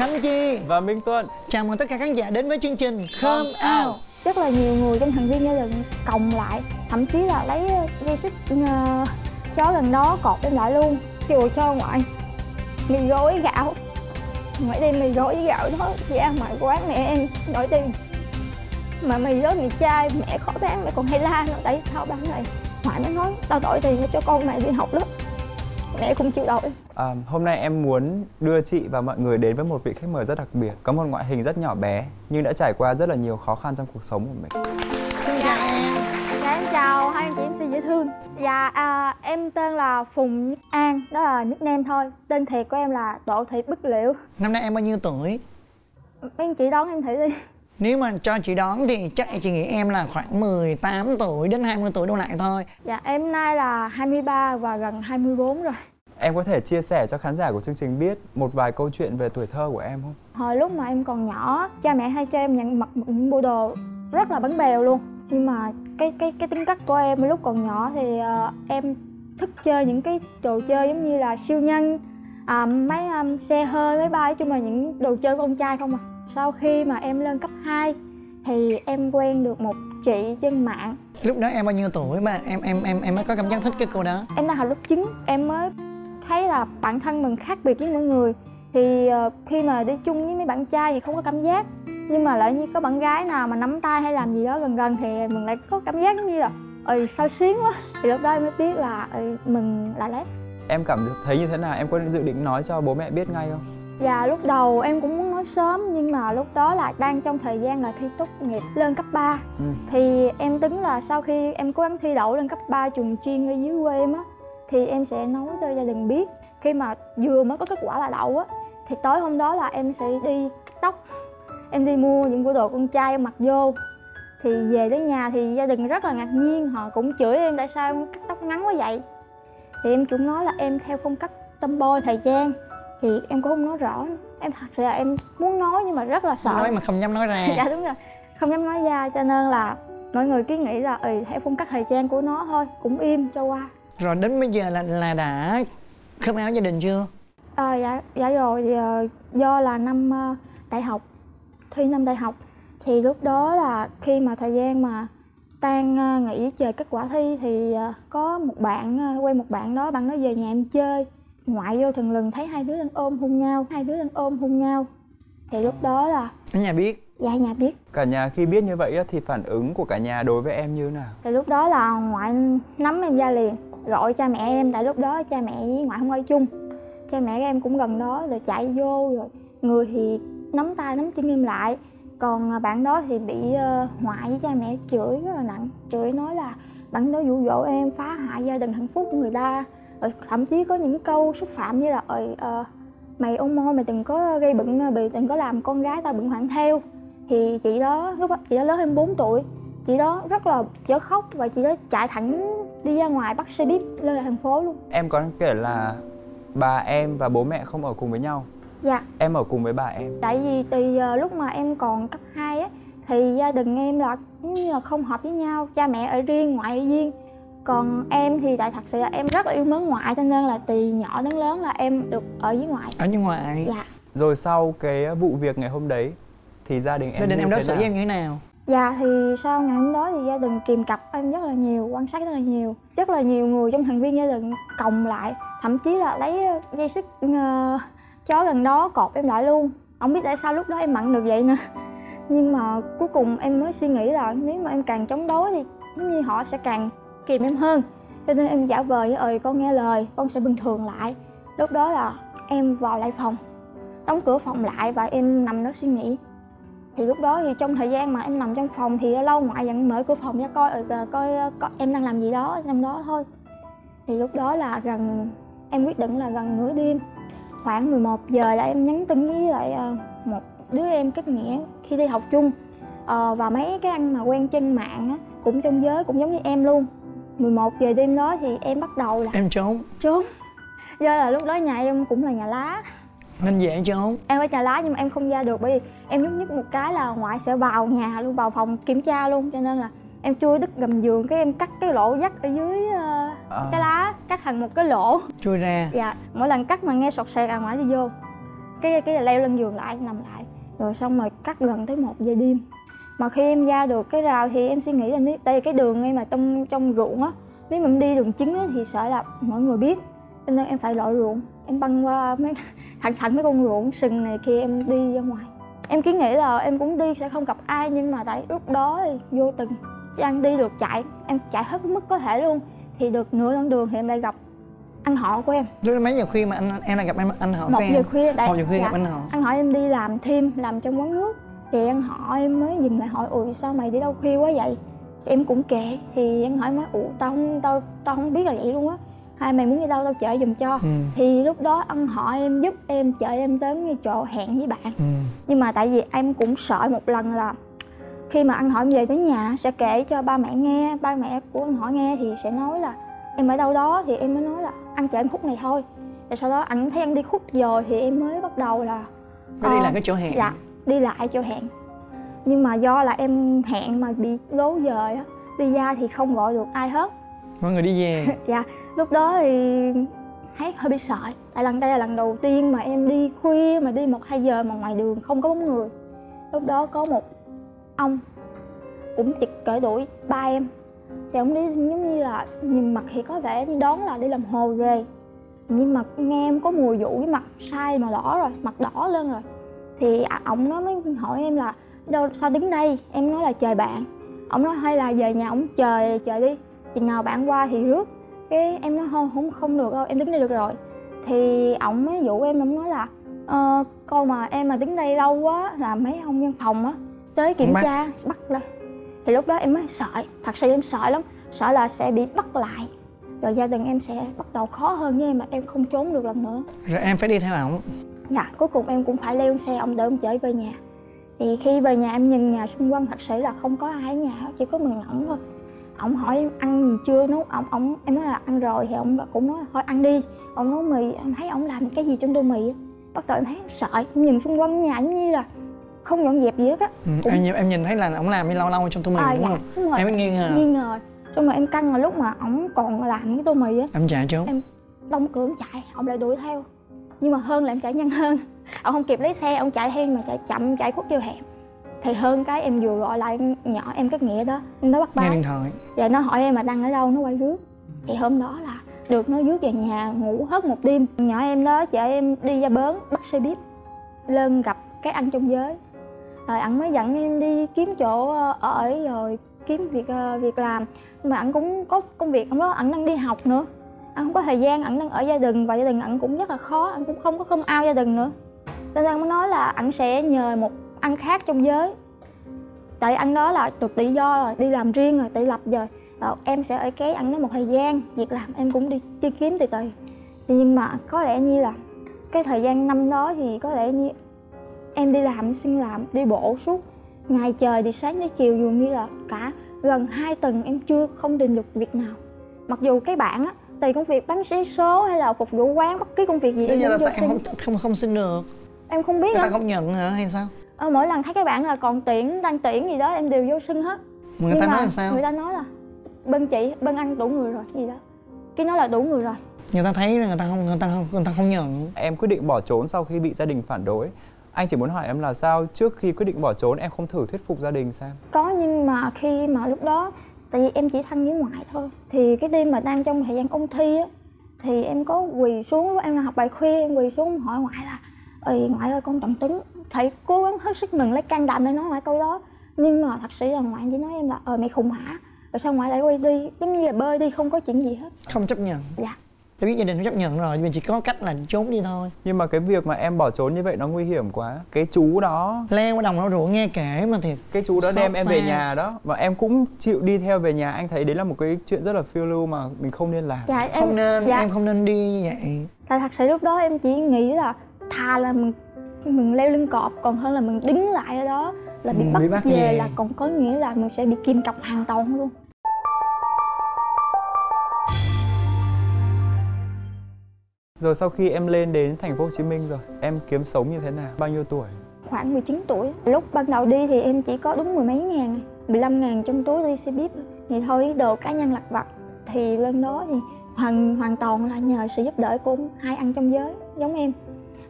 Khánh Chi và Minh Tuấn. Chào mừng tất cả khán giả đến với chương trình Come Out. Rất là nhiều người trong thành viên gia đình còng lại, thậm chí là lấy dây xích chó gần đó cột em lại luôn, chùi cho ngoại mì gói gạo. Ngoại đem mì gói với gạo đó ra ngoài quán mẹ em đổi tiền. Mà mì đó mì chai mẹ khó bán, mẹ còn hay la nó tại sao bán này. Ngoại mới nói tao đổi tiền cho con này đi học đó, mẹ cũng chịu đổi. Hôm nay em muốn đưa chị và mọi người đến với một vị khách mời rất đặc biệt. Có một ngoại hình rất nhỏ bé nhưng đã trải qua rất là nhiều khó khăn trong cuộc sống của mình. Xin chào em. Dạ em chào hai anh chị MC dễ thương. Dạ em tên là Phùng Nhất An, đó là nickname thôi. Tên thiệt của em là Đỗ Thị Bích Liễu. Năm nay em bao nhiêu tuổi? Mấy anh chị đón em thử đi. Nếu mà cho chị đoán thì chắc chị nghĩ em là khoảng 18 tuổi đến 20 tuổi đổ lại thôi. Dạ em nay là 23 và gần 24 rồi. Em có thể chia sẻ cho khán giả của chương trình biết một vài câu chuyện về tuổi thơ của em không? Hồi lúc mà em còn nhỏ, cha mẹ hay cho em nhận mặc những bộ đồ rất là bánh bèo luôn. Nhưng mà cái tính cách của em lúc còn nhỏ thì em thích chơi những cái trò chơi giống như là siêu nhân, mấy xe hơi, máy bay, nói chung là những đồ chơi của con trai không à. Sau khi mà em lên cấp 2 thì em quen được một chị trên mạng. Lúc đó em bao nhiêu tuổi mà em mới có cảm giác thích cái cô đó? Em đang học lớp 9, em mới thấy là bản thân mình khác biệt với mọi người. Thì khi mà đi chung với mấy bạn trai thì không có cảm giác. Nhưng mà lại như có bạn gái nào mà nắm tay hay làm gì đó gần gần thì mình lại có cảm giác giống như là sao xuyến quá. Thì lúc đó em mới biết là mình là lét. Em cảm thấy như thế nào? Em có dự định nói cho bố mẹ biết ngay không? Dạ lúc đầu em cũng muốn nói sớm, nhưng mà lúc đó là đang trong thời gian là thi tốt nghiệp lên cấp 3. Thì em tính là sau khi em cố gắng thi đậu lên cấp 3 trường chuyên ở dưới quê em á, thì em sẽ nói cho gia đình biết. Khi mà vừa mới có kết quả là đậu á, thì tối hôm đó là em sẽ đi cắt tóc. Em đi mua những bộ đồ con trai em mặc vô. Thì về đến nhà thì gia đình rất là ngạc nhiên, họ cũng chửi em tại sao em cắt tóc ngắn quá vậy. Thì em cũng nói là em theo phong cách tomboy thời trang. Thì em cũng không nói rõ. Em thật sự là em muốn nói nhưng mà rất là sợ. Nói mà không dám nói ra. Dạ đúng rồi, không dám nói ra, cho nên là mọi người cứ nghĩ là theo phong cách thời trang của nó thôi, cũng im cho qua. Rồi đến bây giờ là đã khớp áo gia đình chưa? Dạ rồi, do là năm đại học, thi năm đại học. Thì lúc đó là khi mà thời gian mà tan nghỉ chờ kết quả thi thì có một bạn, quen một bạn đó về nhà em chơi. Ngoại vô thừng lừng thấy hai đứa đang ôm hôn nhau. Thì lúc đó là ở nhà biết? Dạ nhà biết. Cả nhà khi biết như vậy thì phản ứng của cả nhà đối với em như thế nào? Thì lúc đó là ngoại nắm em ra liền, gọi cha mẹ em, tại lúc đó cha mẹ với ngoại không ở chung. Cha mẹ em cũng gần đó rồi chạy vô, rồi người thì nắm tay nắm chân em lại. Còn bạn đó thì bị ngoại với cha mẹ chửi rất là nặng. Chửi nói là bạn đó dụ dỗ em, phá hại gia đình hạnh phúc của người ta. Thậm chí có những câu xúc phạm như là mày ôn môi, mày đừng có gây bận bì, đừng có làm con gái tao bận hoạn theo. Thì chị đó, lúc đó chị đó lớn hơn 4 tuổi, chị đó rất là dở khóc và chị đó chạy thẳng đi ra ngoài bắt xe buýt lên thành phố luôn. Em có kể là bà em và bố mẹ không ở cùng với nhau? Dạ. Em ở cùng với bà em. Tại vì từ lúc mà em còn cấp 2 á, thì gia đình em là như là không hợp với nhau, cha mẹ ở riêng, ngoại ở riêng. Còn em thì tại thật sự là em rất là yêu mến ngoại, cho nên là từ nhỏ đến lớn là em được ở với ngoại. Ở với ngoại? Dạ. Rồi sau cái vụ việc ngày hôm đấy thì gia đình em đối xử với em như thế nào? Dạ thì sau ngày hôm đó thì gia đình kìm cặp em rất là nhiều, quan sát rất là nhiều. Rất là nhiều người trong thành viên gia đình còng lại, thậm chí là lấy dây xích chó gần đó cột em lại luôn. Không biết tại sao lúc đó em mặn được vậy nữa. Nhưng mà cuối cùng em mới suy nghĩ là nếu mà em càng chống đối thì giống như họ sẽ càng kìm em hơn. Cho nên em giả vờ với con nghe lời, con sẽ bình thường lại. Lúc đó là em vào lại phòng, đóng cửa phòng lại và em nằm đó suy nghĩ. Thì lúc đó thì trong thời gian mà em nằm trong phòng thì lâu ngoại vẫn mở cửa phòng ra coi em đang làm gì đó trong đó thôi. Thì lúc đó là em quyết định là gần nửa đêm, khoảng 11 giờ là em nhắn tin với lại một đứa em kết nghĩa khi đi học chung. Và mấy cái anh mà quen trên mạng á, cũng trong giới, cũng giống như em luôn. 11 giờ đêm đó thì em bắt đầu là em trốn. Do là lúc đó nhà em cũng là nhà lá nên dễ trốn. Em ở nhà lá nhưng mà em không ra được, bởi vì em nhúc nhích một cái là ngoại sẽ vào nhà luôn, vào phòng kiểm tra luôn. Cho nên là em chui đứt gầm giường, cái em cắt cái lỗ dắt ở dưới cái lá, cắt thành một cái lỗ chui ra. Dạ, mỗi lần cắt mà nghe sọt sẹt là ngoại đi vô. cái leo lên giường lại nằm lại, rồi xong rồi cắt gần tới 1 giờ đêm. Mà khi em ra được cái rào thì em suy nghĩ là nếu đây cái đường ngay mà trong ruộng á, nếu mà em đi đường chính á thì sợ là mọi người biết, cho nên em phải lội ruộng, em băng qua thẳng mấy con ruộng sừng này kia em đi ra ngoài. Em cứ nghĩ là em cũng đi sẽ không gặp ai, nhưng mà tại lúc đó thì vô tình Trang đi được em chạy hết mức có thể luôn, thì được nửa đoạn đường thì em lại gặp anh họ của em. Lúc mấy giờ khuya mà em lại gặp anh họ của 1 em? giờ khuya. 1 giờ khuya gặp anh họ. Anh hỏi em đi làm thêm, làm trong quán nước. Thì anh họ em mới dừng lại hỏi ủa sao mày đi đâu khuya quá vậy? Thì em cũng kệ. Thì anh hỏi nói ủa tao không biết là vậy luôn á. Hay mày muốn đi đâu tao chở giùm cho. Thì lúc đó anh họ em giúp em chở em tới cái chỗ hẹn với bạn. Nhưng mà tại vì em cũng sợ một lần là khi mà anh hỏi em về tới nhà sẽ kể cho ba mẹ nghe, ba mẹ của anh họ nghe thì sẽ nói là em ở đâu đó, thì em mới nói là anh chở em khúc này thôi. Rồi sau đó anh thấy em đi khúc rồi thì em mới bắt đầu là đi lại cái chỗ hẹn. Dạ, đi lại chỗ hẹn. Nhưng mà do là em hẹn mà bị lố giờ á, đi ra thì không gọi được ai hết. Mọi người đi về. Dạ, lúc đó thì thấy hơi bị sợ. Tại đây là lần đầu tiên mà em đi khuya mà đi 1-2 giờ mà ngoài đường không có bóng người. Lúc đó có một ông cũng chực cỡ tuổi ba em. Thì ông đi giống như là nhìn mặt thì có vẻ như đoán là đi làm hồ về. Nhưng mà nghe em có mùi vụ với mặt sai màu đỏ rồi, mặt đỏ lên rồi. Thì ổng nó mới hỏi em là đâu sao đứng đây? Em nói là chờ bạn. Ổng nói hay là về nhà ổng chờ đi, chừng nào bạn qua thì rước. Cái em nói không được đâu, em đứng đây được rồi. Thì ổng mới dụ em, ổng nói là coi mà em mà đứng đây lâu quá là mấy ông văn phòng á tới kiểm tra bắt lên. Thì lúc đó em mới sợ, thật sự em sợ lắm, sợ là sẽ bị bắt lại. Rồi gia đình em sẽ bắt đầu khó hơn với em mà em không trốn được lần nữa. Rồi em phải đi theo ổng. Dạ, cuối cùng em cũng phải leo xe ông đỡ em chở về nhà. Thì khi về nhà em nhìn nhà xung quanh thật sự là không có ai ở nhà, chỉ có mình ổng thôi. Ổng hỏi em ăn gì chưa, nấu em nói là ăn rồi, thì ổng cũng nói thôi ăn đi. Ổng nấu mì, em thấy ổng làm cái gì trong tô mì á, bắt đầu em thấy sợ, em nhìn xung quanh nhà như là không dọn dẹp gì hết á. Em nhìn thấy là ổng làm như lâu trong tô mì đúng dạ, không? Đúng rồi. Em mới nghi ngờ. Xong rồi em căng là lúc mà ổng còn làm cái tô mì á, em chạy trốn. Em đóng cửa em chạy, ổng lại đuổi theo. Nhưng mà hơn là em chạy nhanh hơn. Ổng không kịp lấy xe, ổng chạy theo mà chạy chậm, chạy khuất vô hẻm. Thì hơn cái em vừa gọi lại nhỏ em cái Nghĩa đó, nó bắt nghe báo. điện thoại. Và nó hỏi em mà đang ở đâu, nó quay rước. Thì hôm đó là được nó rước về nhà ngủ hết một đêm. Nhỏ em đó chở em đi ra bến, bắt xe buýt lên gặp cái anh trong giới. Rồi anh mới dẫn em đi kiếm chỗ ở rồi kiếm việc làm. Nhưng mà anh cũng có công việc, ông đó anh đang đi học nữa. Anh không có thời gian, anh đang ở gia đình và gia đình anh cũng rất là khó, anh cũng không có ao gia đình nữa. Nên anh mới nói là anh sẽ nhờ một anh khác trong giới. Tại anh đó là được tự do rồi, đi làm riêng rồi, tự lập rồi. Em sẽ ở kế anh đó một thời gian, việc làm em cũng đi kiếm từ từ. Nhưng mà có lẽ như là cái thời gian năm đó thì có lẽ như em đi làm, xin làm, đi bộ suốt ngày trời thì sáng tới chiều, dường như là cả gần 2 tuần em không tìm được việc nào. Mặc dù cái bạn á, tùy công việc bán vé số hay là phục vụ quán, bất cứ công việc gì bây giờ em là vô sao xin. em không xin được? Em không biết người ta nữa. không nhận hả hay sao? Mỗi lần thấy cái bạn là còn đang tuyển gì đó em đều vô xin hết. Người ta nói là sao? Người ta nói là bên anh đủ người rồi gì đó. Cái nói là đủ người rồi. Người ta thấy người ta không nhận. Em quyết định bỏ trốn sau khi bị gia đình phản đối. Anh chỉ muốn hỏi em là sao trước khi quyết định bỏ trốn em không thử thuyết phục gia đình xem? Có, nhưng mà khi mà lúc đó tại vì em chỉ thân với ngoại thôi. Thì cái đêm mà đang trong thời gian ôn thi á, thì em có quỳ xuống, lúc em học bài khuya em quỳ xuống hỏi ngoại là ngoại ơi con trọng tính. Thầy cố gắng hết sức mình lấy can đảm để nói ngoại câu đó. Nhưng mà thật sự là ngoại chỉ nói em là mày khùng hả? Rồi sao ngoại lại quay đi, giống như là bơi đi, không có chuyện gì hết. Không chấp nhận. Dạ. Tôi biết gia đình không chấp nhận rồi, nhưng chỉ có cách là trốn đi thôi. Nhưng mà cái việc mà em bỏ trốn như vậy nó nguy hiểm quá. Cái chú đó leo qua đồng nó ruộng nghe kể mà thiệt. Cái chú đó đem em về nhà đó, và em cũng chịu đi theo về nhà. Anh thấy đấy là một cái chuyện rất là phiêu lưu mà mình không nên làm. Dạ, em không nên đi vậy. Tại thật sự lúc đó em chỉ nghĩ là thà là mình leo lên cọp còn hơn là mình đứng lại ở đó là bị bắt về là còn có nghĩa là mình sẽ bị kìm cặp hoàn toàn luôn. Rồi sau khi em lên đến thành phố Hồ Chí Minh rồi, em kiếm sống như thế nào? Bao nhiêu tuổi? Khoảng 19 tuổi. Lúc ban đầu đi thì em chỉ có đúng 10 mấy ngàn, 15 ngàn trong túi đi xe buýt. Thì thôi đồ cá nhân lặt vặt. Thì lên đó thì hoàn toàn là nhờ sự giúp đỡ của hai anh trong giới giống em.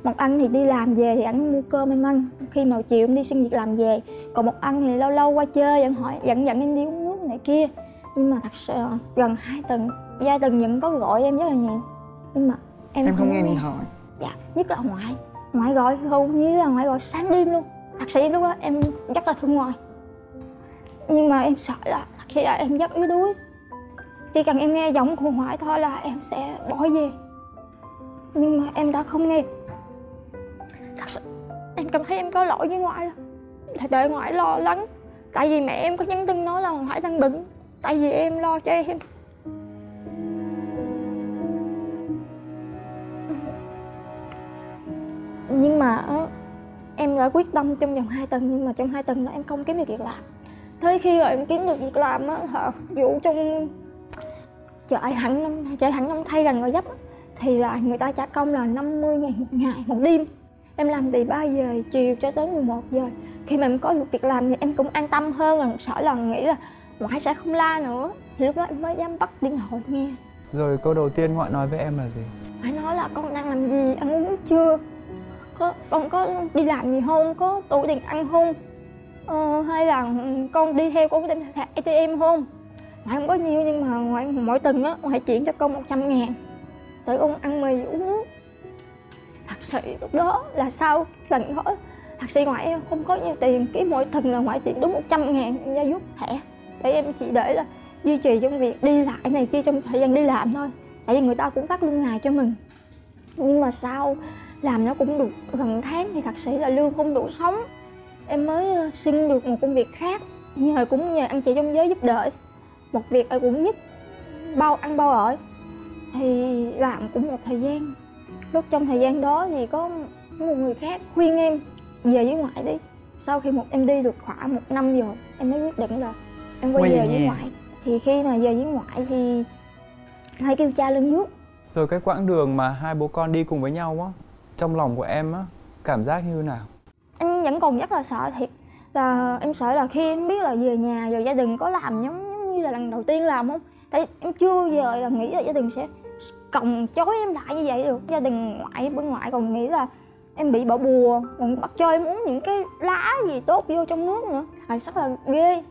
Một anh thì đi làm về thì anh mua cơm em ăn, khi nào chiều em đi xin việc làm về. Còn một anh thì lâu lâu qua chơi vẫn hỏi dẫn em đi uống nước này kia. Nhưng mà thật sự gần 2 tuần gia đình vẫn có gọi em rất là nhiều, nhưng mà Em không nghe điện thoại. Dạ, nhất là ngoại gọi hầu như là ngoại gọi sáng đêm luôn. Thật sự lúc đó em rất là thương ngoại, nhưng mà em sợ là thật sự là em rất yếu đuối. Chỉ cần em nghe giọng của ngoại thôi là em sẽ bỏ về, nhưng mà em đã không nghe. Thật sự em cảm thấy em có lỗi với ngoại, là đợi ngoại lo lắng. Tại vì mẹ em có nhắn tin nói là ngoại đang bận, tại vì em lo cho em. Nhưng mà em đã quyết tâm trong vòng 2 tuần, nhưng mà trong 2 tuần đó em không kiếm được việc làm. Tới khi mà em kiếm được việc làm á, vụ trong chợ Hạnh Năm Thay gần Gò Vấp thì là người ta trả công là 50.000 một ngày, một đêm. Em làm từ 3 giờ chiều cho tới 11 giờ. Khi mà em có được việc làm thì em cũng an tâm hơn, là sợ là nghĩ là ngoại sẽ không la nữa. Thì lúc đó em mới dám bắt điện thoại nghe. Rồi câu đầu tiên ngoại nói với em là gì? Ngoại nói là con đang làm gì, ăn uống chưa, con có đi làm gì không, có đủ tiền ăn không, hay là con đi theo con đem thẻ ATM không. Ngoại không có nhiều, nhưng mà ngoại mỗi tuần á ngoại chuyển cho con 100.000 để con ăn mì uống nước. Thật sự lúc đó là sau lần đó thật sự ngoại em không có nhiều tiền, cái mỗi tuần là ngoại chuyển đúng 100.000 em ra rút thẻ để em chỉ để là duy trì trong việc đi lại này kia trong thời gian đi làm thôi, tại vì người ta cũng phát lương ngày cho mình. Nhưng mà sau làm nó cũng được gần tháng thì thật sự là lương không đủ sống. Em mới xin được một công việc khác, nhờ anh chị trong giới giúp đỡ. Một việc ở Quận Nhất, bao ăn bao ở, thì làm cũng một thời gian. Lúc trong thời gian đó thì có một người khác khuyên em về với ngoại đi. Sau khi em đi được khoảng 1 năm rồi, em mới quyết định là em quay về với ngoại. Thì khi mà về với ngoại thì hay kêu cha lên nước. Rồi cái quãng đường mà hai bố con đi cùng với nhau á, trong lòng của em á, cảm giác như nào? Em vẫn còn rất là sợ thiệt. Là em sợ là khi em biết là về nhà rồi gia đình có làm giống như là lần đầu tiên làm không. Tại em chưa bao giờ là nghĩ là gia đình sẽ còng chối em lại như vậy được. Gia đình bên ngoại còn nghĩ là em bị bỏ bùa, còn bắt cho em uống những cái lá gì tốt vô trong nước nữa. Rất là ghê.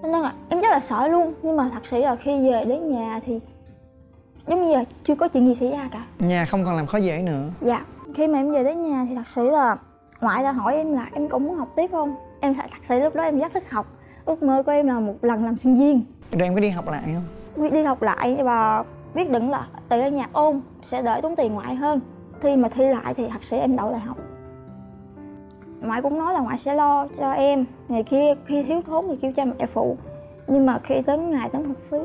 Nên là em rất là sợ luôn. Nhưng mà thật sự là khi về đến nhà thì giống như là chưa có chuyện gì xảy ra cả. Nhà không còn làm khó dễ nữa. Dạ. Khi mà em về đến nhà thì thật sự là ngoại đã hỏi em là em cũng muốn học tiếp không. Em thật sự lúc đó em rất thích học. Ước mơ của em là một lần làm sinh viên. Rồi em có đi học lại không? Đi học lại và quyết định là tự ở nhà ôn sẽ đỡ tốn tiền ngoại hơn. Khi mà thi lại thì thật sự em đậu đại học. Ngoại cũng nói là ngoại sẽ lo cho em ngày kia, khi thiếu thốn thì kêu cha mẹ phụ. Nhưng mà khi đến ngày đóng học phí,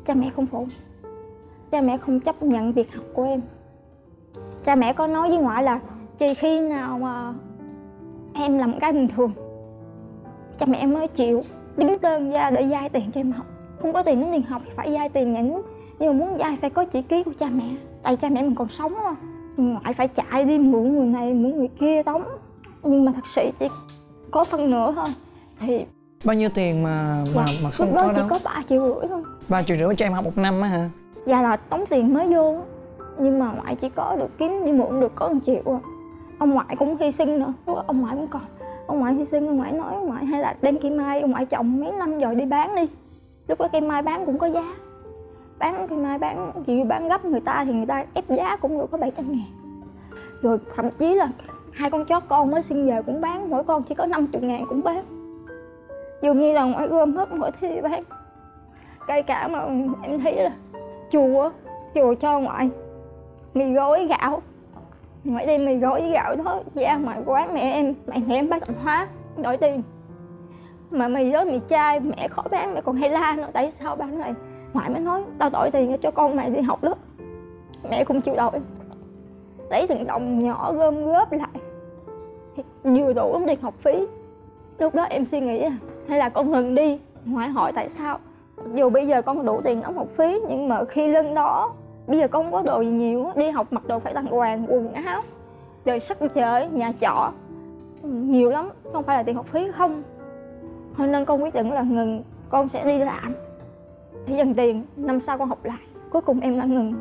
cha mẹ không phụ. Cha mẹ không chấp nhận việc học của em. Cha mẹ có nói với ngoại là chỉ khi nào mà em làm cái bình thường, cha mẹ mới chịu đứng đơn ra để vay tiền cho em học. Không có tiền đến tiền học thì phải vay tiền nhà nước, nhưng mà muốn vay phải có chữ ký của cha mẹ. Tại cha mẹ mình còn sống mà, ngoại phải chạy đi mượn người này mượn người kia đóng. Nhưng mà thật sự chỉ có phân nửa thôi. Thì bao nhiêu tiền mà không lúc đó có chỉ đâu? có 3,5 triệu thôi. 3,5 triệu cho em học 1 năm á hả? Dạ là tống tiền mới vô. Nhưng mà ngoại chỉ có được kiếm đi mượn được có 1 triệu à. Ông ngoại cũng hy sinh nữa. Lúc đó ông ngoại cũng còn. Ông ngoại hy sinh, ông ngoại nói ông ngoại hay là đem cây mai ông ngoại trồng mấy năm rồi đi bán đi. Lúc đó cây mai bán cũng có giá. Bán cây mai bán chỉ bán gấp người ta thì người ta ép giá cũng được có 700.000. Rồi thậm chí là 2 con chó con mới sinh về cũng bán, mỗi con chỉ có 50.000 cũng bán. Dù như là ngoại gom hết mỗi thứ bán. Cây cả mà em thấy là chùa cho ngoại mì gói gạo. Ngoại đem mì gói với gạo đó ra ngoài quán mẹ em bán tạp hóa đổi tiền. Mà mì đó mì chai mẹ khó bán, mẹ còn hay la nữa tại sao bán này. Ngoại mới nói tao đổi tiền cho con mày đi học đó. Mẹ không chịu đổi. Lấy từng đồng nhỏ gom góp lại thì vừa đủ đóng tiền học phí. Lúc đó em suy nghĩ hay là con ngừng đi. Ngoại hỏi tại sao. Dù bây giờ con đủ tiền đóng học phí, nhưng mà khi lên đó bây giờ con không có đồ gì nhiều, đi học mặc đồ phải đàng hoàng, quần áo rồi sách vở, nhà trọ nhiều lắm, không phải là tiền học phí không. Thôi nên con quyết định là ngừng, con sẽ đi làm để dành tiền, năm sau con học lại. Cuối cùng em đã ngừng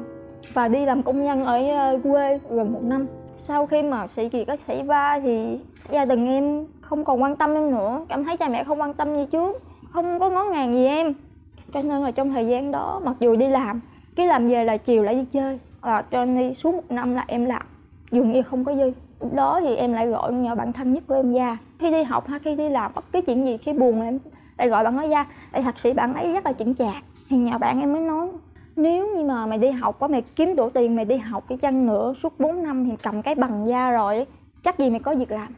và đi làm công nhân ở quê gần 1 năm. Sau khi mà sự việc đó xảy ra thì gia đình em không còn quan tâm em nữa, cảm thấy cha mẹ không quan tâm như trước, không có ngó ngàng gì em. Cho nên là trong thời gian đó, mặc dù đi làm, cái làm về là chiều lại đi chơi, cho nên đi suốt 1 năm là em làm dường như không có dư. Lúc đó thì em lại gọi nhờ bạn thân nhất của em ra. Khi đi học hay khi đi làm bất cứ chuyện gì, khi buồn em lại gọi bạn ấy ra. Tại thật sự bạn ấy rất là chững chạc. Thì nhờ bạn em mới nói, nếu như mà mày đi học á, mày kiếm đủ tiền mày đi học cái chăng nữa suốt 4 năm thì cầm cái bằng ra rồi, chắc gì mày có việc làm.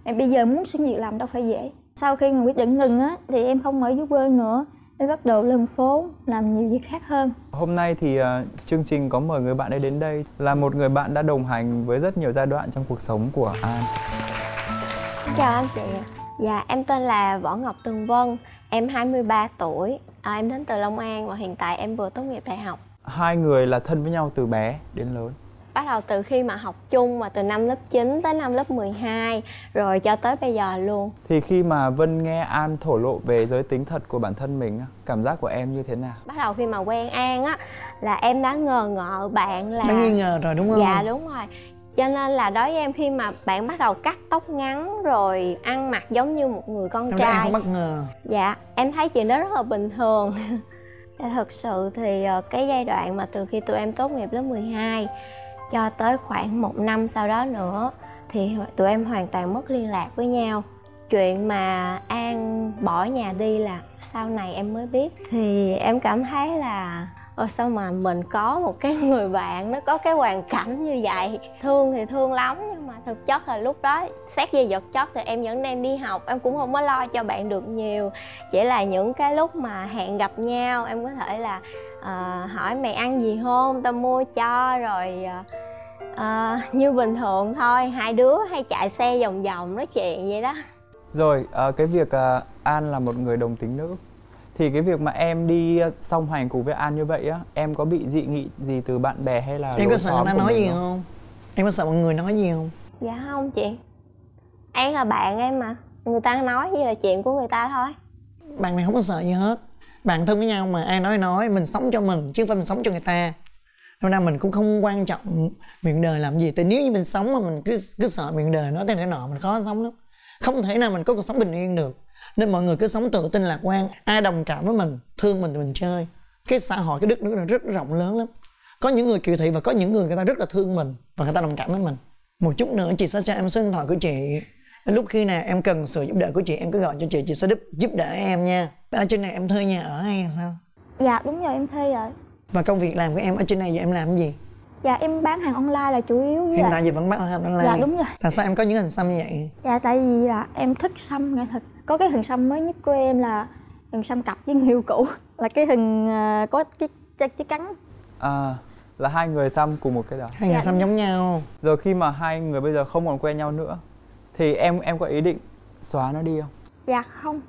Mày bây giờ muốn xin việc làm đâu phải dễ. Sau khi mà quyết định ngừng á thì em không ở dưới quê nữa, em bắt đầu lên phố làm nhiều việc khác hơn. Hôm nay thì chương trình có mời người bạn ấy đến đây, là một người bạn đã đồng hành với rất nhiều giai đoạn trong cuộc sống của An. Chào anh chị. Dạ, em tên là Võ Ngọc Tường Vân, em 23 tuổi, em đến từ Long An và hiện tại em vừa tốt nghiệp đại học. Hai người là thân với nhau từ bé đến lớn. Bắt đầu từ khi mà học chung mà từ năm lớp 9 tới năm lớp 12 rồi cho tới bây giờ luôn. Thì khi mà Vân nghe An thổ lộ về giới tính thật của bản thân mình, cảm giác của em như thế nào? Bắt đầu khi mà quen An á là em đã ngờ ngợ bạn là... Đã nghi ngờ rồi đúng không? Dạ đúng rồi. Cho nên là đối với em khi mà bạn bắt đầu cắt tóc ngắn rồi ăn mặc giống như một người con trai, em không bất ngờ. Dạ, em thấy chuyện đó rất là bình thường. Thật sự thì cái giai đoạn mà từ khi tụi em tốt nghiệp lớp 12 cho tới khoảng 1 năm sau đó nữa thì tụi em hoàn toàn mất liên lạc với nhau. Chuyện mà An bỏ nhà đi là sau này em mới biết. Thì em cảm thấy là sao mà mình có một cái người bạn nó có cái hoàn cảnh như vậy. Thương thì thương lắm, nhưng mà thực chất là lúc đó xét về vật chất thì em vẫn đang đi học, em cũng không có lo cho bạn được nhiều. Chỉ là những cái lúc mà hẹn gặp nhau em có thể là hỏi mày ăn gì không, tao mua cho, rồi như bình thường thôi. Hai đứa hay chạy xe vòng vòng nói chuyện vậy đó. Rồi cái việc An là một người đồng tính nữ, thì cái việc mà em đi song hành cùng với An như vậy á, em có bị dị nghị gì từ bạn bè hay là em có sợ người ta nói gì không? không? Em có sợ mọi người nói gì không? Dạ không chị, An là bạn em mà, người ta nói gì là chuyện của người ta thôi. Bạn này không có sợ gì hết. Bạn thân với nhau mà, ai nói mình sống cho mình chứ không phải mình sống cho người ta. Nên ra mình cũng không quan trọng miệng đời làm gì. Tại nếu như mình sống mà mình cứ sợ miệng đời nói thế nọ, mình khó sống lắm. Không thể nào mình có cuộc sống bình yên được. Nên mọi người cứ sống tự tin lạc quan. Ai đồng cảm với mình, thương mình thì mình chơi. Cái xã hội, cái đất nước này rất rộng lớn lắm. Có những người kỳ thị và có những người ta rất là thương mình và người ta đồng cảm với mình. Một chút nữa chị sẽ cho em số điện thoại của chị. Lúc khi nào em cần sự giúp đỡ của chị, em cứ gọi cho chị sẽ giúp đỡ em nha. Ở trên này em thuê nhà ở hay sao? Dạ đúng rồi, em thuê rồi. Và công việc làm của em ở trên này giờ em làm cái gì? Dạ em bán hàng online là chủ yếu. Hiện tại giờ vẫn bán hàng online? Dạ đúng rồi. Tại sao em có những hình xăm như vậy? Dạ tại vì là em thích xăm nghệ thuật. Có cái hình xăm mới nhất của em là hình xăm cặp với người yêu cũ. Là cái hình có cái cắn. Là hai người xăm cùng một cái đó. Hai người xăm giống nhau. Rồi khi mà hai người bây giờ không còn quen nhau nữa thì em có ý định xóa nó đi không? Dạ không.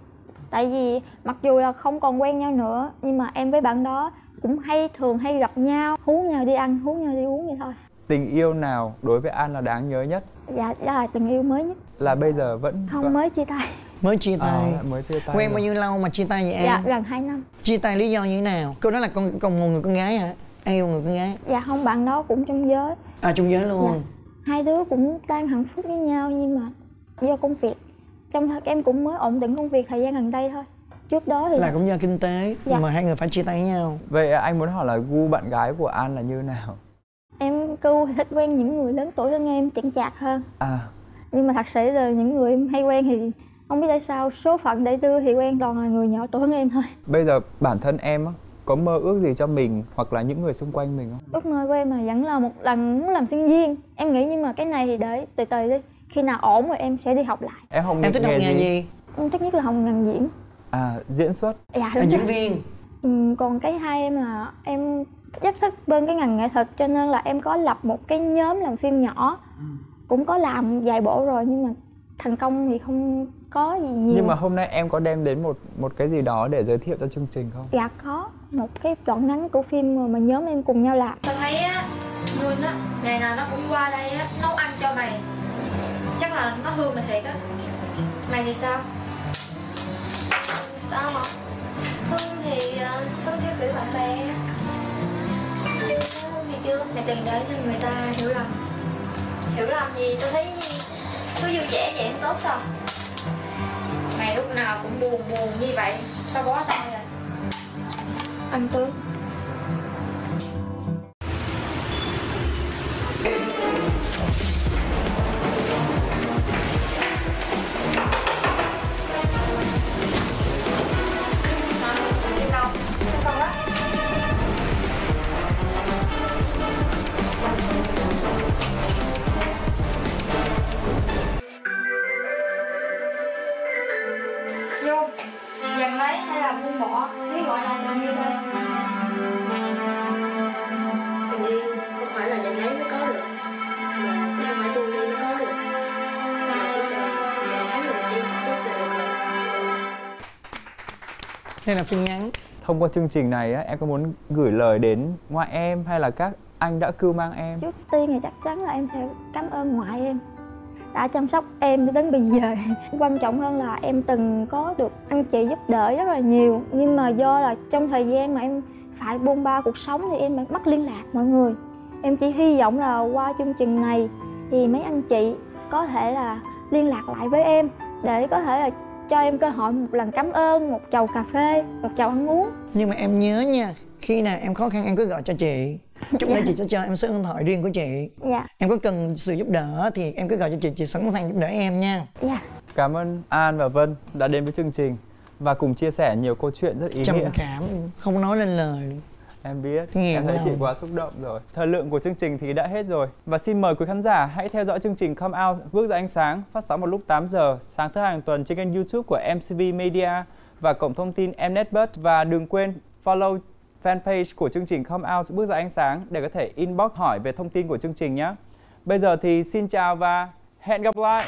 Tại vì mặc dù là không còn quen nhau nữa, nhưng mà em với bạn đó cũng thường hay gặp nhau, hú nhau đi ăn, hú nhau đi uống vậy thôi. Tình yêu nào đối với An là đáng nhớ nhất? Dạ đó là tình yêu mới nhất. Là bây giờ vẫn không, mới chia tay. Mới chia tay. Mới chia tay. Quen bao nhiêu lâu mà chia tay vậy em? Dạ gần 2 năm. Chia tay lý do như thế nào? Cô nói là con một người con gái hả? Ai yêu người con gái? Dạ không, bạn đó cũng trong giới. Trong giới luôn. Dạ. Hai đứa cũng đang hạnh phúc với nhau nhưng mà do công việc. Trong thật em cũng mới ổn định công việc thời gian gần đây thôi. Trước đó thì là cũng do kinh tế. Dạ. Mà hai người phải chia tay với nhau. Vậy anh muốn hỏi là gu bạn gái của An là như nào? Em thích quen những người lớn tuổi hơn em, chững chạc hơn. Nhưng mà thật sự là những người em hay quen thì không biết tại sao số phận để đưa thì quen toàn là người nhỏ tuổi hơn em thôi. Bây giờ bản thân em có mơ ước gì cho mình hoặc là những người xung quanh mình không? Ước mơ của em là vẫn là một lần muốn làm sinh viên. Em nghĩ nhưng mà cái này thì để từ từ đi. Khi nào ổn rồi em sẽ đi học lại. Em thích học nghề gì? Em thích nhất là học ngành diễn. Diễn xuất. Dạ đúng diễn viên. Còn cái hai em là em rất thích bên cái ngành nghệ thuật, cho nên là em có lập một cái nhóm làm phim nhỏ. Cũng có làm vài bộ rồi nhưng mà thành công thì không có gì nhiều. Nhưng mà hôm nay em có đem đến một cái gì đó để giới thiệu cho chương trình không? Dạ có, một cái đoạn ngắn của phim mà nhóm em cùng nhau làm. Tao thấy á, Nguyên á, ngày nào nó cũng qua đây á, nấu ăn cho mày. Chắc là nó thương mày thiệt á. Mày thì sao? Tao hả? Thương thì thương theo kiểu bạn bè. Thương thì chưa. Mày đừng để cho người ta hiểu lầm. Hiểu làm gì, tôi thấy cứ vui vẻ vậy không tốt sao? Mày lúc nào cũng buồn buồn như vậy, tao bó tay rồi. Anh Tuấn. Vô, dần lấy hay là buông bỏ, thế gọi là làm như đây. Tình yêu không phải là nhận lấy mới có được, mà cũng không phải buông đi mới có được, mà chỉ cần nhận thấy mình yêu một chút là được rồi. Đây là phim ngắn. Thông qua chương trình này á, em có muốn gửi lời đến ngoại em hay là các anh đã cưu mang em? Trước tiên thì chắc chắn là em sẽ cảm ơn ngoại em đã chăm sóc em đến bây giờ. Quan trọng hơn là em từng có được anh chị giúp đỡ rất là nhiều, nhưng mà do là trong thời gian mà em phải bôn ba cuộc sống thì em mất liên lạc mọi người. Em chỉ hy vọng là qua chương trình này thì mấy anh chị có thể là liên lạc lại với em để có thể là cho em cơ hội một lần cảm ơn, một chầu cà phê, một chầu ăn uống. Nhưng mà em nhớ nha, khi nào em khó khăn em cứ gọi cho chị. Chút nữa chị sẽ cho em số điện thoại riêng của chị. Dạ. Em có cần sự giúp đỡ thì em cứ gọi cho chị sẵn sàng giúp đỡ em nha. Dạ. Cảm ơn An và Vân đã đến với chương trình và cùng chia sẻ nhiều câu chuyện rất ý Trầm nghĩa. cảm, không nói lên lời luôn. Em biết, Nghe em thấy nào. chị quá xúc động rồi. Thời lượng của chương trình thì đã hết rồi. Và xin mời quý khán giả hãy theo dõi chương trình Come Out Bước ra ánh sáng phát sóng vào lúc 8 giờ sáng thứ hai hàng tuần trên kênh YouTube của MCV Media và cổng thông tin Mnetbus. Và đừng quên follow fanpage của chương trình Come Out Bước ra ánh sáng để có thể inbox hỏi về thông tin của chương trình nhé. Bây giờ thì xin chào và hẹn gặp lại.